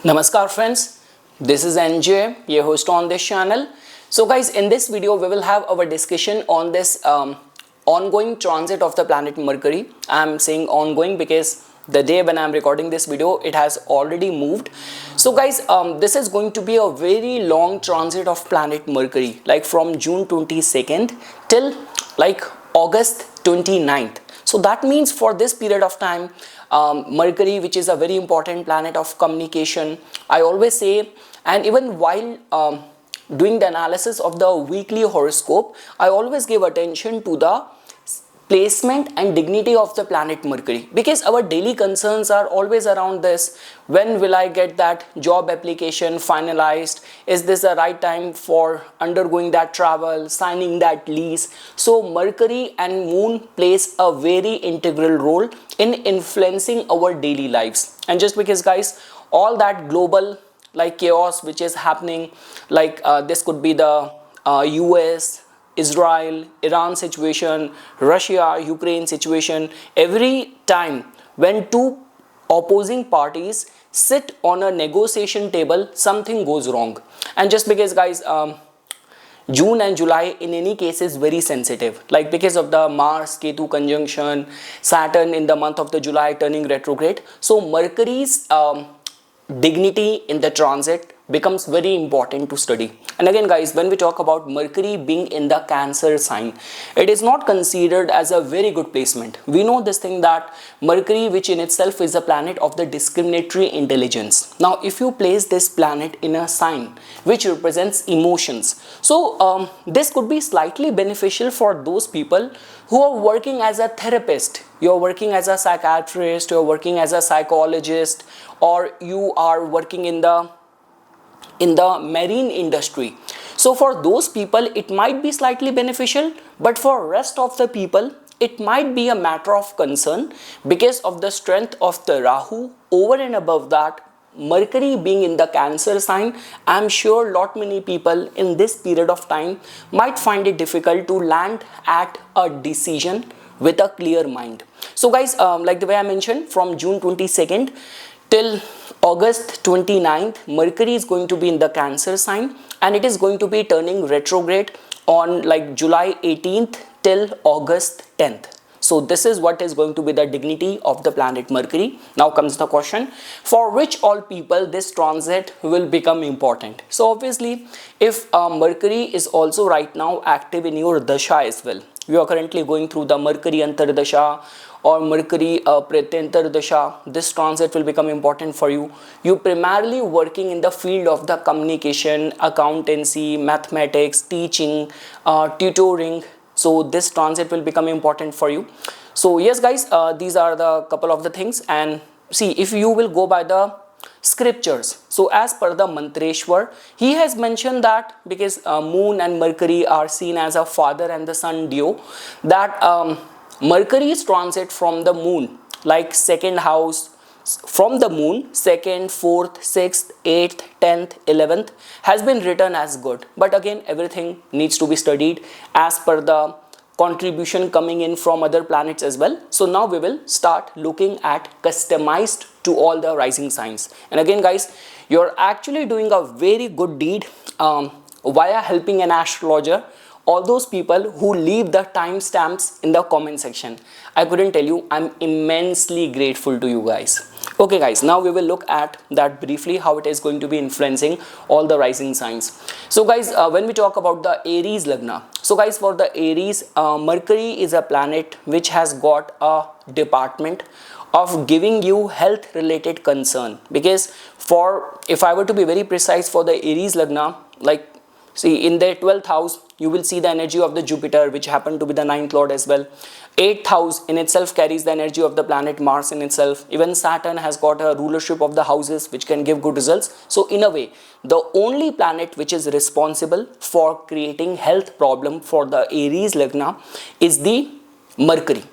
Namaskar friends, this is NJ, your host on this channel. So guys, in this video we will have our discussion on this ongoing transit of the planet Mercury. I am saying ongoing because the day when I am recording this video it has already moved. So guys, this is going to be a very long transit of planet Mercury, like from June 22nd till like August 29th. So that means for this period of time, Mercury, which is a very important planet of communication, I always say, and even while doing the analysis of the weekly horoscope, I always give attention to the placement and dignity of the planet Mercury, because our daily concerns are always around this: when will I get that job application finalized, is this the right time for undergoing that travel, signing that lease. So Mercury and Moon plays a very integral role in influencing our daily lives. And just because guys, all that global like chaos which is happening, like this could be the US, Israel, Iran situation, Russia, Ukraine situation. Every time when two opposing parties sit on a negotiation table, something goes wrong. And just because guys, June and July in any case is very sensitive, like because of the Mars Ketu conjunction, Saturn in the month of the July turning retrograde. So Mercury's dignity in the transit becomes very important to study. And again guys, when we talk about Mercury being in the Cancer sign, it is not considered as a very good placement. We know this thing that Mercury, which in itself is a planet of the discriminatory intelligence. Now if you place this planet in a sign which represents emotions, so this could be slightly beneficial for those people who are working as a therapist, you're working as a psychiatrist, you're working as a psychologist, or you are working in the marine industry. So for those people it might be slightly beneficial, but for rest of the people it might be a matter of concern because of the strength of the Rahu. Over and above that, Mercury being in the Cancer sign, I'm sure lot many people in this period of time might find it difficult to land at a decision with a clear mind. So guys, like the way I mentioned, from June 22nd till August 29th, Mercury is going to be in the Cancer sign, and it is going to be turning retrograde on like July 18th till August 10th. So this is what is going to be the dignity of the planet Mercury. Now comes the question, for which all people this transit will become important. So obviously, if Mercury is also right now active in your dasha as well, you are currently going through the Mercury Antardasha or Mercury Pratyantar Dasha, this transit will become important for you. You primarily working in the field of the communication, accountancy, mathematics, teaching, tutoring. So this transit will become important for you. So yes guys, these are the couple of the things. And see, if you will go by the scriptures, so as per the Mantreshwar, he has mentioned that because Moon and Mercury are seen as a father and the son duo, that Mercury's transit from the Moon, like second house from the Moon, 2nd, 4th, 6th, 8th, 10th, 11th, has been written as good. But again, everything needs to be studied as per the contribution coming in from other planets as well. So now we will start looking at customized to all the rising signs. And again guys, you're actually doing a very good deed via helping an astrologer. All those people who leave the timestamps in the comment section, I couldn't tell you, I'm immensely grateful to you guys. Okay guys, now we will look at that briefly, how it is going to be influencing all the rising signs. So guys, when we talk about the Aries Lagna, so guys, for the Aries, Mercury is a planet which has got a department of giving you health related concern. Because for, if I were to be very precise, for the Aries Lagna, like see in the 12th house, you will see the energy of the Jupiter, which happened to be the 9th lord as well. 8th house in itself carries the energy of the planet Mars in itself. Even Saturn has got a rulership of the houses which can give good results. So in a way, the only planet which is responsible for creating health problem for the Aries Lagna is the Mercury.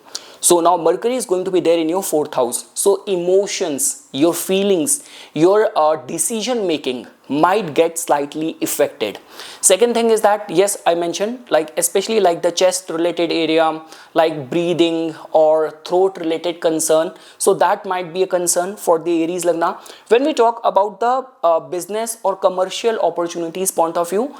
So now Mercury is going to be there in your 4th house. So emotions, your feelings, your decision making might get slightly affected. Second thing is that, yes, I mentioned, like especially like the chest related area, like breathing or throat related concern, so that might be a concern for the Aries Lagna. When we talk about the business or commercial opportunities point of view,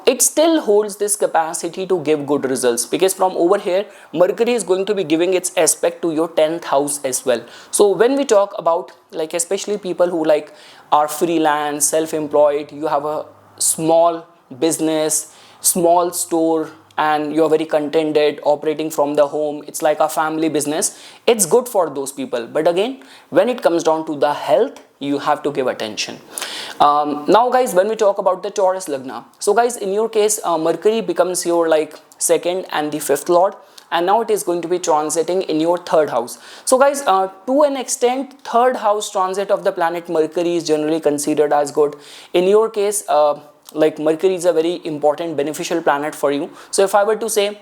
it still holds this capacity to give good results, because from over here Mercury is going to be giving its aspect to your 10th house as well. So when we talk about, like especially people who like are freelance, self-employed, you have a small business, small store, and you're very contented operating from the home, it's like a family business, it's good for those people. But again, when it comes down to the health, you have to give attention. Now guys, when we talk about the Taurus Lagna, so guys, in your case, Mercury becomes your like second and the fifth lord, and now it is going to be transiting in your third house. So guys, to an extent, third house transit of the planet Mercury is generally considered as good. In your case, like Mercury is a very important beneficial planet for you. So if I were to say,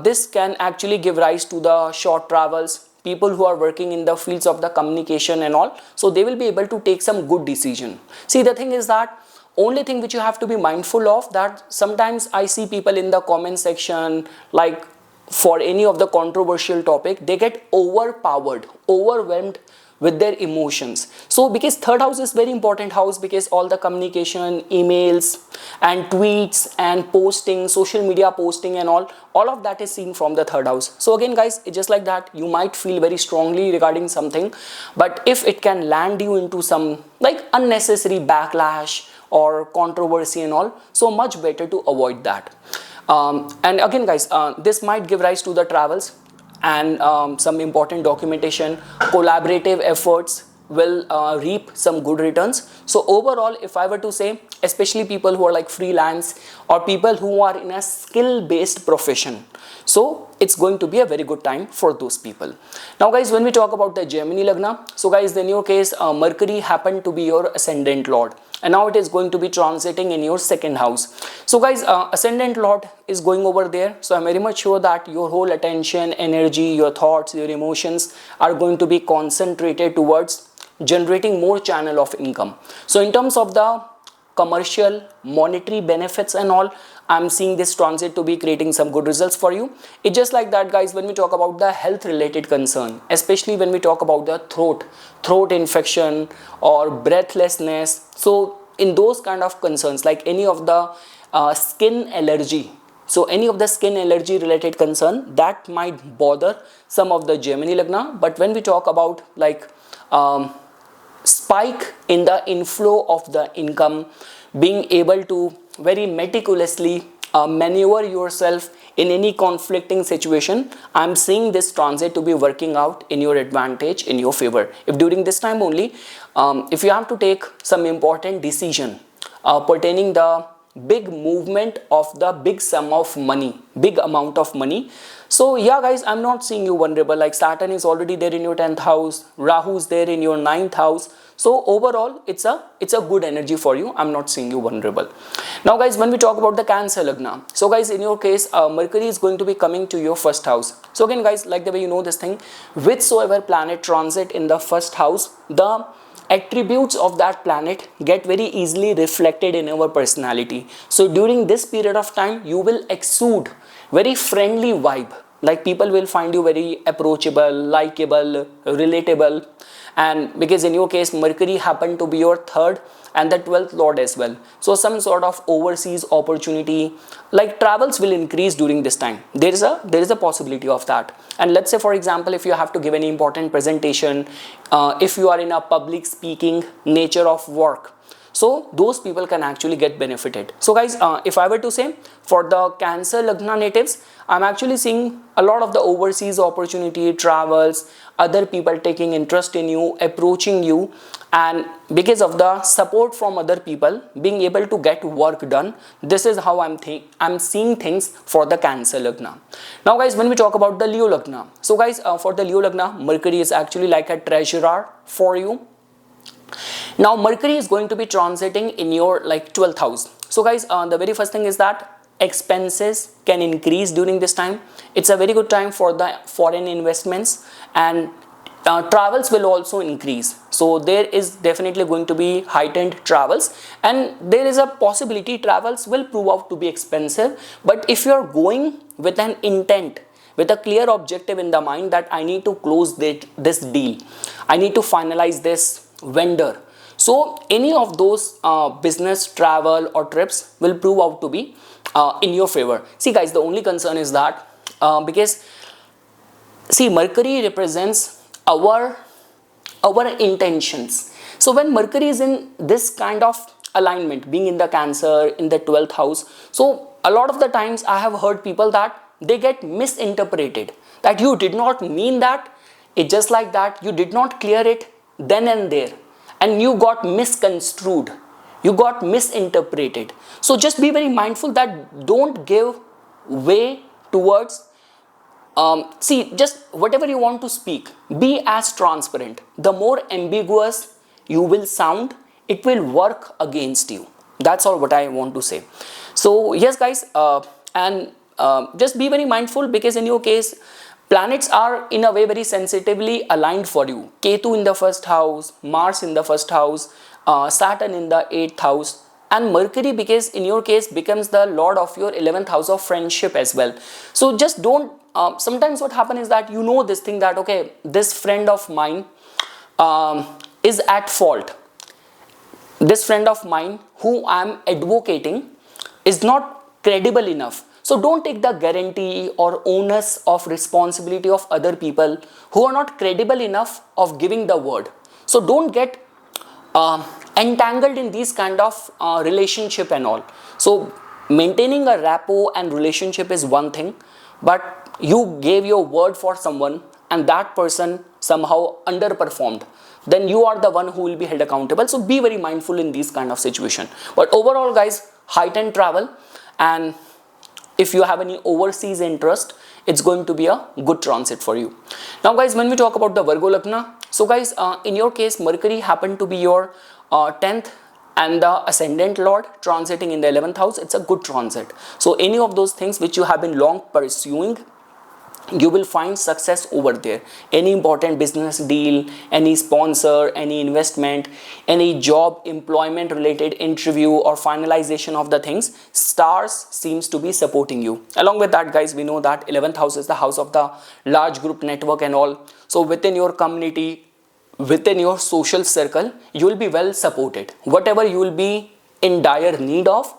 this can actually give rise to the short travels, people who are working in the fields of the communication and all, so they will be able to take some good decision. See, the thing is that only thing which you have to be mindful of, that sometimes I see people in the comment section, like for any of the controversial topic, they get overwhelmed with their emotions. So because third house is very important house, because all the communication, emails and tweets and posting, social media posting and all of that is seen from the third house. So again guys, it's just like that, you might feel very strongly regarding something, but if it can land you into some like unnecessary backlash or controversy and all, so much better to avoid that. And again guys, this might give rise to the travels and some important documentation, collaborative efforts will reap some good returns. So overall, if I were to say, especially people who are like freelance or people who are in a skill based profession, so it's going to be a very good time for those people. Now guys, when we talk about the Gemini Lagna, so guys, in your case, Mercury happened to be your ascendant lord, and now it is going to be transiting in your second house. So guys, ascendant lord is going over there, so I'm very much sure that your whole attention, energy, your thoughts, your emotions are going to be concentrated towards generating more channel of income. So in terms of the commercial, monetary benefits and all, I'm seeing this transit to be creating some good results for you. It's just like that guys, when we talk about the health related concern, especially when we talk about the throat infection or breathlessness, so in those kind of concerns, like any of the skin allergy, so any of the skin allergy related concern, that might bother some of the Gemini Lagna. But when we talk about like spike in the inflow of the income, being able to very meticulously maneuver yourself in any conflicting situation, I'm seeing this transit to be working out in your advantage, in your favor. If during this time only, if you have to take some important decision pertaining the big movement of the big sum of money, big amount of money, so yeah guys, I'm not seeing you vulnerable. Like Saturn is already there in your 10th house, Rahu is there in your 9th house, so overall it's a good energy for you. I'm not seeing you vulnerable. Now guys, when we talk about the Cancer Lagna, so guys, in your case, Mercury is going to be coming to your first house. So again guys, like the way you know this thing, whichsoever planet transit in the first house, the attributes of that planet get very easily reflected in our personality. So during this period of time, you will exude very friendly vibe, like people will find you very approachable, likable, relatable. And because in your case Mercury happened to be your third and the 12th lord as well, so some sort of overseas opportunity, like travels will increase during this time. There is a possibility of that. And let's say for example, if you have to give any important presentation, if you are in a public speaking nature of work, so those people can actually get benefited. So guys, if I were to say for the Cancer Lagna natives, I'm actually seeing a lot of the overseas opportunity, travels, other people taking interest in you, approaching you, and because of the support from other people, being able to get work done. This is how I'm seeing things for the Cancer Lagna. Now guys, when we talk about the Leo Lagna, so guys, for the Leo Lagna, Mercury is actually like a treasurer for you. Now Mercury is going to be transiting in your like 12th house. So guys, the very first thing is that expenses can increase during this time. It's a very good time for the foreign investments, and travels will also increase. So there is definitely going to be heightened travels, and there is a possibility travels will prove out to be expensive. But if you are going with an intent, with a clear objective in the mind that I need to close this deal, I need to finalize this vendor, so any of those business, travel or trips will prove out to be in your favor. See guys, the only concern is that because see, Mercury represents our intentions. So when Mercury is in this kind of alignment, being in the Cancer, in the 12th house, so a lot of the times I have heard people that they get misinterpreted, that you did not mean that, it just like that, you did not clear it then and there, and you got misconstrued, you got misinterpreted. So just be very mindful that don't give way towards see, just whatever you want to speak, be as transparent. The more ambiguous you will sound, it will work against you. That's all what I want to say. So yes guys, and just be very mindful, because in your case planets are in a way very sensitively aligned for you. Ketu in the first house, Mars in the first house, Saturn in the 8th house, and Mercury, because in your case becomes the lord of your 11th house of friendship as well. So just don't sometimes what happens is that you know this thing that okay, this friend of mine is at fault, this friend of mine who I am advocating is not credible enough. So don't take the guarantee or onus of responsibility of other people who are not credible enough of giving the word. So don't get entangled in these kind of relationship and all. So maintaining a rapport and relationship is one thing, but you gave your word for someone and that person somehow underperformed, then you are the one who will be held accountable. So be very mindful in these kind of situation. But overall guys, heightened travel, and if you have any overseas interest, it's going to be a good transit for you. Now guys, when we talk about the Virgo Lagna, so guys, in your case Mercury happened to be your 10th and the ascendant lord transiting in the 11th house. It's a good transit. So any of those things which you have been long pursuing, you will find success over there. Any important business deal, any sponsor, any investment, any job employment related interview or finalization of the things, stars seems to be supporting you. Along with that guys, we know that 11th house is the house of the large group network and all. So within your community, within your social circle, you will be well supported. Whatever you will be in dire need of,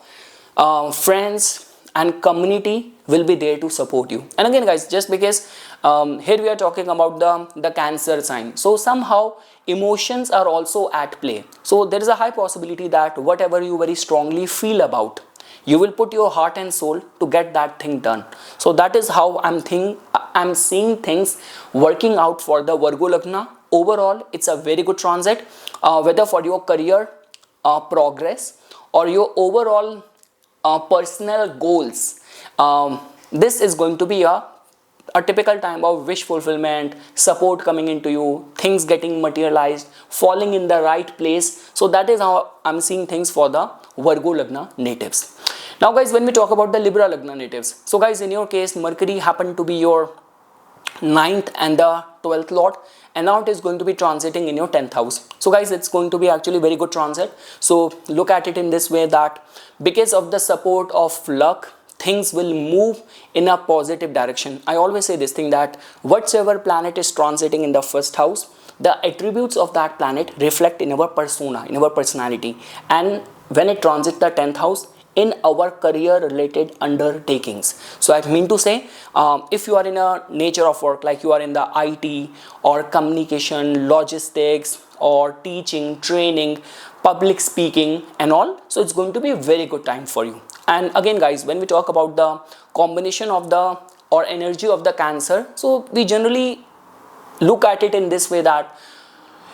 friends and community will be there to support you. And again guys, just because here we are talking about the Cancer sign, so somehow emotions are also at play. So there is a high possibility that whatever you very strongly feel about, you will put your heart and soul to get that thing done. So that is how I'm seeing things working out for the Virgo Lagna. Overall, it's a very good transit, whether for your career progress or your overall personal goals. This is going to be a typical time of wish fulfillment, support coming into you, things getting materialized, falling in the right place. So that is how I'm seeing things for the Virgo Lagna natives. Now guys, when we talk about the Libra Lagna natives, so guys, in your case Mercury happened to be your 9th and the 12th lord, and now it is going to be transiting in your 10th house. So guys, it's going to be actually very good transit. So look at it in this way, that because of the support of luck, things will move in a positive direction. I always say this thing, that whatsoever planet is transiting in the first house, the attributes of that planet reflect in our persona, in our personality, and when it transits the 10th house, in our career related undertakings. So I mean to say, if you are in a nature of work like you are in the IT or communication, logistics or teaching, training, public speaking and all, so it's going to be a very good time for you. And again guys, when we talk about the combination of the or energy of the Cancer, so we generally look at it in this way, that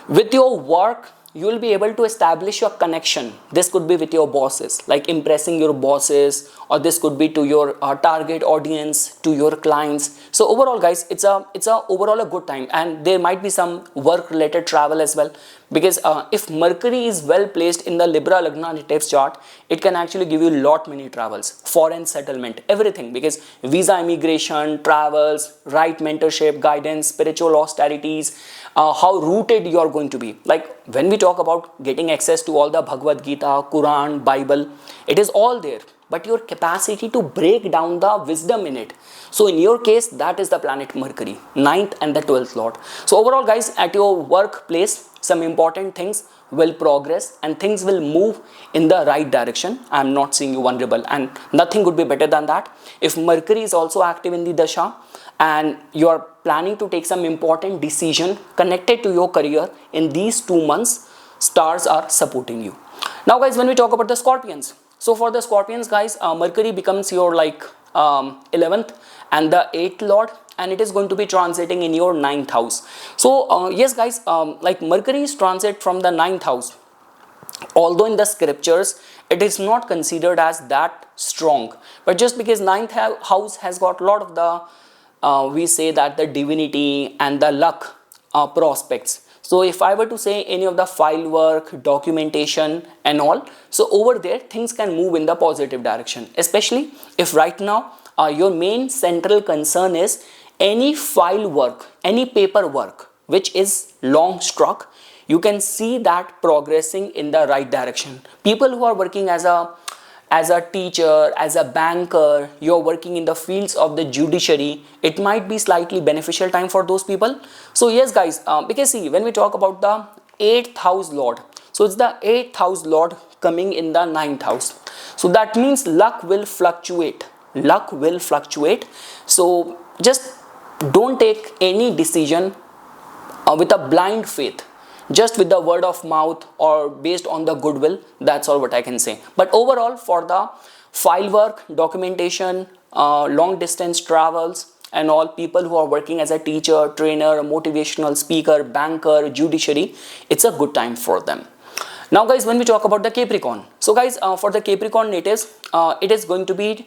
with your work you will be able to establish your connection. This could be with your bosses, like impressing your bosses, or this could be to your target audience, to your clients. So overall guys, it's a overall a good time, and there might be some work related travel as well. because if Mercury is well placed in the Libra Lagna natives chart, it can actually give you lot many travels, foreign settlement, everything, because visa, immigration, travels, right mentorship, guidance, spiritual austerities, how rooted you are going to be. Like when we talk about getting access to all the Bhagavad Gita, Quran, Bible, it is all there, but your capacity to break down the wisdom in it. So in your case, that is the planet Mercury, 9th and the 12th lord. So overall guys, at your workplace, some important things will progress and things will move in the right direction. I am not seeing you vulnerable, and nothing would be better than that. If Mercury is also active in the dasha and you are planning to take some important decision connected to your career in these 2 months, stars are supporting you. Now guys, when we talk about the Scorpions, so for the Scorpions guys, Mercury becomes your 11th and the 8th lord, and it is going to be transiting in your 9th house. So yes guys, like Mercury is transit from the 9th house, although in the scriptures it is not considered as that strong, but just because 9th house has got a lot of the we say that the divinity and the luck prospects. So if I were to say any of the file work, documentation and all, so over there things can move in the positive direction, especially if right now your main central concern is any file work, any paperwork which is long struck, you can see that progressing in the right direction. People who are working as a teacher, as a banker, you're working in the fields of the judiciary, it might be slightly beneficial time for those people. So yes guys, because see, when we talk about the 8th house lord, so it's the 8th house lord coming in the 9th house. So that means luck will fluctuate. Luck will fluctuate. So just don't take any decision with a blind faith, just with the word of mouth or based on the goodwill. That's all what I can say. But overall, for the file work, documentation, long distance travels and all, people who are working as a teacher, trainer, motivational speaker, banker, judiciary, it's a good time for them. Now guys, when we talk about the Capricorn, so guys, for the Capricorn natives, it is going to be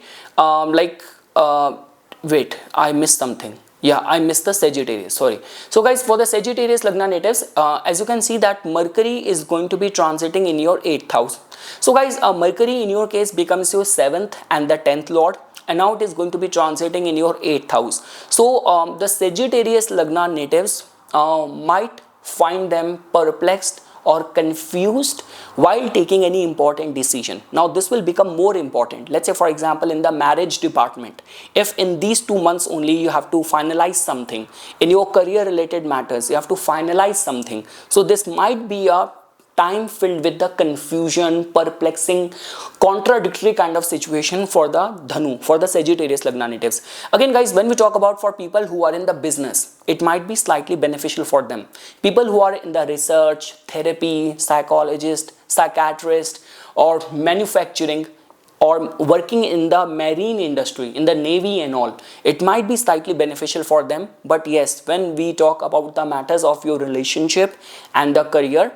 wait, I missed something. Yeah, I missed the Sagittarius, sorry. So guys, for the Sagittarius Lagna natives, as you can see that Mercury is going to be transiting in your 8th house. So guys, Mercury in your case becomes your 7th and the 10th lord, and now it is going to be transiting in your 8th house. So the Sagittarius Lagna natives might find them perplexed or confused while taking any important decision. Now this will become more important. Let's say for example in the marriage department, if in these 2 months only you have to finalize something in your career related matters, you have to finalize something, so this might be a time filled with the confusion, perplexing, contradictory kind of situation for the Dhanu, for the Sagittarius Lagna natives. Again guys, when we talk about for people who are in the business, it might be slightly beneficial for them. People who are in the research, therapy, psychologist, psychiatrist or manufacturing or working in the marine industry, in the navy and all, it might be slightly beneficial for them. But yes, when we talk about the matters of your relationship and the career,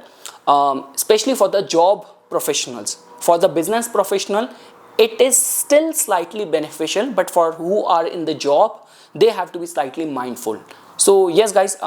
especially for the job professionals, for the business professional, it is still slightly beneficial, but for who are in the job, they have to be slightly mindful. So yes guys,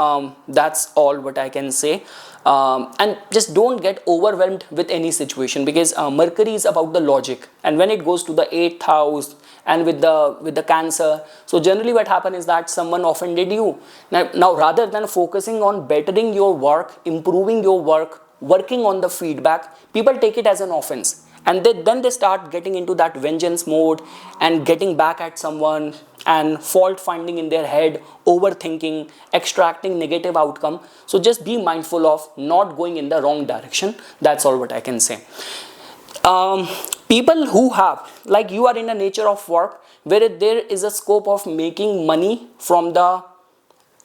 that's all what I can say. And just don't get overwhelmed with any situation, because Mercury is about the logic, and when it goes to the 8th house and with the Cancer, so generally what happens is that someone offended you. Now rather than focusing on bettering your work, improving your work, working on the feedback, people take it as an offense, and then they start getting into that vengeance mode and getting back at someone and fault finding in their head, overthinking, extracting negative outcome. So just be mindful of not going in the wrong direction. That's all what I can say. People who have, like you are in a nature of work where there is a scope of making money from the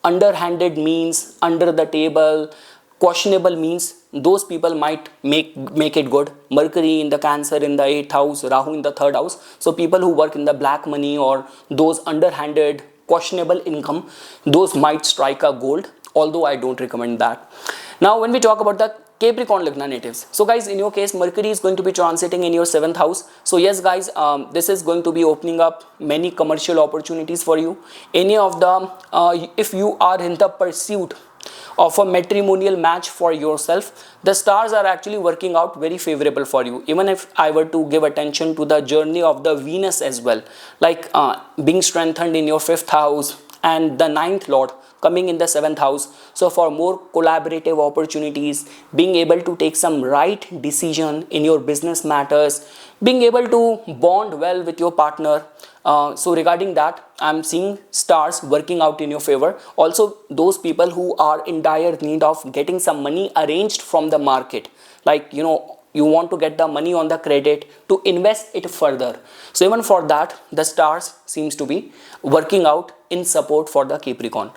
underhanded means, under the table, questionable means, those people might make it good. Mercury in the Cancer in the 8th house, Rahu in the 3rd house. So people who work in the black money or those underhanded, questionable income, those might strike a gold, although I don't recommend that. Now when we talk about the Capricorn Lagna natives, so guys, in your case Mercury is going to be transiting in your 7th house. So yes guys, this is going to be opening up many commercial opportunities for you. Any of the if you are in the pursuit of a matrimonial match for yourself. The stars are actually working out very favorable for you. Even if I were to give attention to the journey of the Venus as well, like being strengthened in your 5th house and the 9th lord coming in the 7th house. So for more collaborative opportunities, being able to take some right decision in your business matters, being able to bond well with your partner. So regarding that, I'm seeing stars working out in your favor. Also, those people who are in dire need of getting some money arranged from the market, like you want to get the money on the credit to invest it further. So even for that, the stars seems to be working out in support for the Capricorn.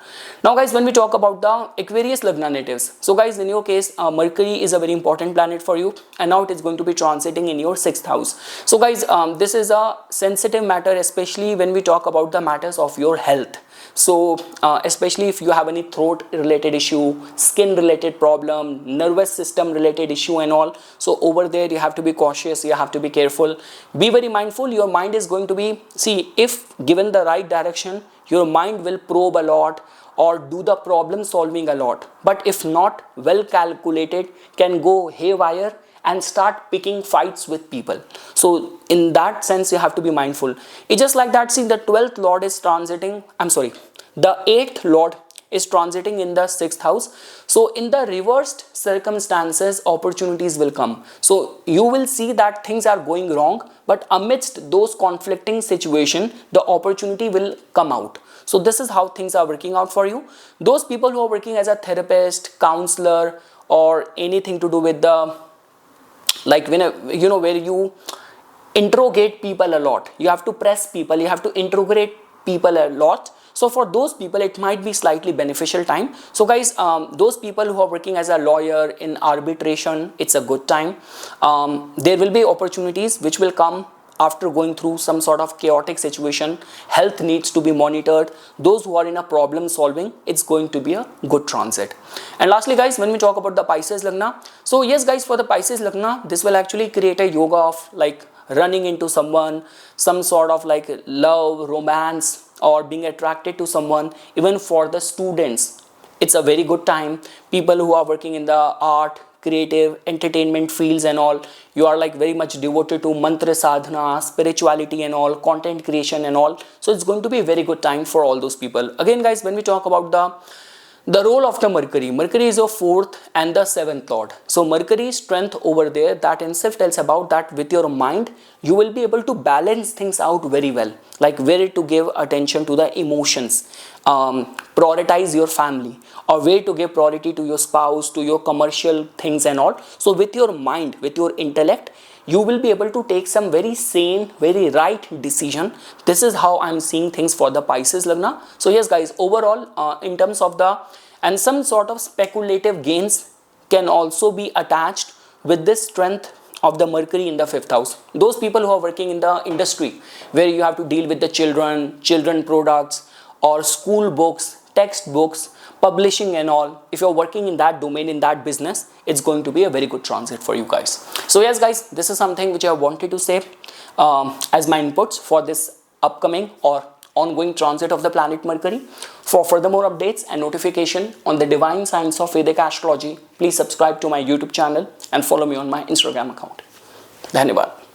Now guys, when we talk about the Aquarius Lagna natives, so guys, in your case, Mercury is a very important planet for you, and now it is going to be transiting in your 6th house. So guys, this is a sensitive matter, especially when we talk about the matters of your health. So especially if you have any throat related issue, skin related problem, nervous system related issue and all, so over there you have to be cautious, you have to be careful, be very mindful. Your mind is going to be, see, if given the right direction, your mind will probe a lot or do the problem solving a lot, but if not well calculated, can go haywire and start picking fights with people. So in that sense, you have to be mindful. It's just like that. See, the 12th lord is transiting, the 8th lord is transiting in the 6th house. So in the reversed circumstances, opportunities will come. So you will see that things are going wrong, but amidst those conflicting situations, the opportunity will come out. So this is how things are working out for you. Those people who are working as a therapist, counselor, or anything to do with the, like when where you interrogate people a lot, you have to press people, you have to interrogate people a lot. So for those people, it might be slightly beneficial time. So guys, those people who are working as a lawyer in arbitration, it's a good time. There will be opportunities which will come after going through some sort of chaotic situation. Health needs to be monitored. Those who are in a problem solving, it's going to be a good transit. And lastly guys, when we talk about the Pisces Lagna, so yes guys, for the Pisces Lagna, this will actually create a yoga of like running into someone, some sort of like love, romance, or being attracted to someone. Even for the students, it's a very good time. People who are working in the art, creative, entertainment fields and all, you are like very much devoted to mantra sadhana, spirituality and all, content creation and all. So it's going to be a very good time for all those people. Again guys, when we talk about the role of the Mercury is your 4th and the 7th lord. So Mercury's strength over there, that in itself tells about that with your mind, you will be able to balance things out very well, like where to give attention to the emotions, prioritize your family, or where to give priority to your spouse, to your commercial things and all. So with your mind, with your intellect, you will be able to take some very sane, very right decision. This is how I'm seeing things for the Pisces Lagna. So yes guys, overall in terms of the, and some sort of speculative gains can also be attached with this strength of the Mercury in the 5th house. Those people who are working in the industry where you have to deal with the children products or school books, textbooks, publishing and all, if you're working in that domain, in that business, it's going to be a very good transit for you guys. So yes guys, this is something which I wanted to say as my inputs for this upcoming or ongoing transit of the planet Mercury. For furthermore updates and notification on the divine science of Vedic astrology, please subscribe to my YouTube channel and follow me on my Instagram account. Dhanyavad.